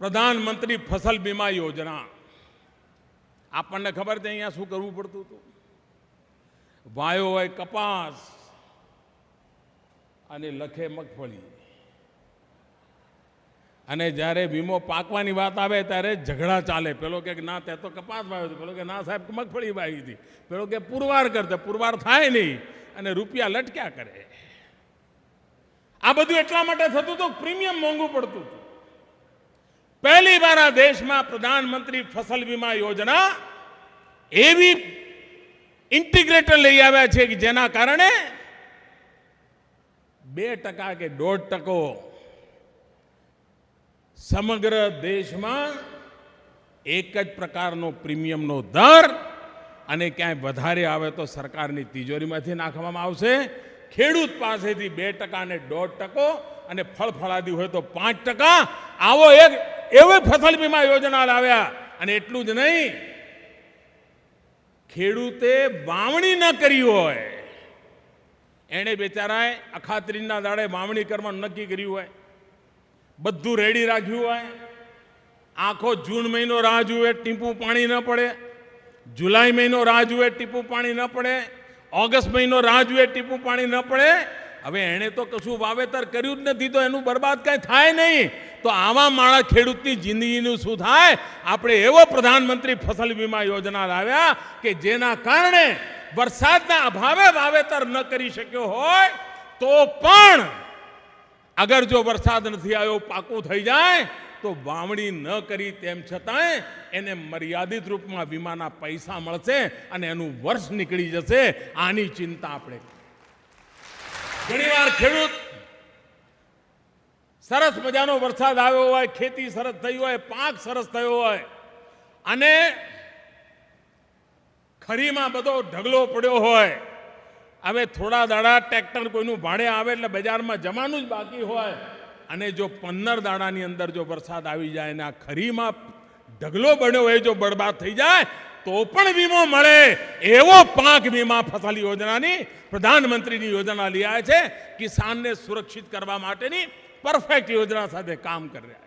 પ્રધાનમંત્રી ફસલ બીમા યોજના આપણને ખબર છે અહીંયા શું કરવું પડતું હતું? વાયો હોય કપાસ અને લખે મગફળી, અને જ્યારે વીમો પાકવાની વાત આવે ત્યારે ઝઘડા ચાલે. પેલો કે ના તે તો કપાસ વાવ્યો હતો, પેલો કે ના સાહેબ મગફળી વાવી હતી, પેલો કે પુરવાર કરતા, પુરવાર થાય નહીં અને રૂપિયા લટક્યા કરે. આ બધું એટલા માટે થતું હતું, પ્રીમિયમ મોંઘું પડતું હતું. પહેલી વાર આ દેશમાં પ્રધાનમંત્રી ફસલ વીમા યોજના એવી ઇન્ટિગ્રેટર લઈ આવ્યા છે કે જેના કારણે 2% કે 1.5% સમગ્ર દેશમાં એક જ પ્રકારનો પ્રીમિયમનો દર, અને ક્યાંય વધારે આવે તો સરકારની તિજોરીમાંથી નાખવામાં આવશે. ખેડૂત પાસેથી 2% અને 1.5%, અને ફળફળાદી હોય તો 5%. આવો એક એવી ફસલ વીમા યોજના લાવ્યા. અને એટલું જ નહીં, ખેડૂતે વાવણી ન કરી હોય, એણે બેચારાએ અખાત્રીજના દાડે વાવણી કરવાનું નક્કી કર્યું હોય, બધું રેડી રાખ્યું હોય, આખો જૂન મહિનો રાહ જુએ, ટીપું પાણી ન પડે, જુલાઈ મહિનો રાહ જુએ, ટીપું પાણી ન પડે, ઓગસ્ટ મહિનો રાહ જુએ, ટીપું પાણી ન પડે. હવે એણે તો કશું વાવેતર કર્યું જ નથી, તો એનું બરબાદ કાંઈ થાય નહીં. તો આવા માણસ ખેડૂતની જિંદગીનું શું થાય? આપણે એવો પ્રધાનમંત્રી ફસલ વીમા યોજના લાવ્યા કે જેના કારણે વરસાદના અભાવે વાવેતર ન કરી શક્યો હોય તો પણ અગર જો વરસાદ નથી આવ્યો, પાકું થઈ જાય, તો વાવણી ન કરી તેમ છતાંય એને મર્યાદિત રૂપમાં વીમાના પૈસા મળશે અને એનું વર્ષ નીકળી જશે. આની ચિંતા આપણે. ઘણીવાર ખેડૂત સરસ મજાનો વરસાદ આવ્યો હોય, ખેતી સરસ થઈ હોય, પાક સરસ થયો હોય, અને ખરીમાં બધો ઢગલો પડ્યો હોય, હવે થોડા દાડા ટ્રેક્ટર કોઈનું ભાડે આવે એટલે બજારમાં જવાનું જ બાકી હોય, અને જો 15 દાડાની અંદર જો વરસાદ આવી જાય અને આ ખરીમાં ઢગલો બન્યો હોય જો બરબાદ થઈ જાય તો પણ વીમો મળે. એવો પાક વીમા ફસલ યોજનાની પ્રધાનમંત્રીની યોજના લઈ આવ્યા છે. કિસાનને સુરક્ષિત કરવા માટેની પરફેક્ટ યોજના સાથે કામ કરી રહ્યા છે.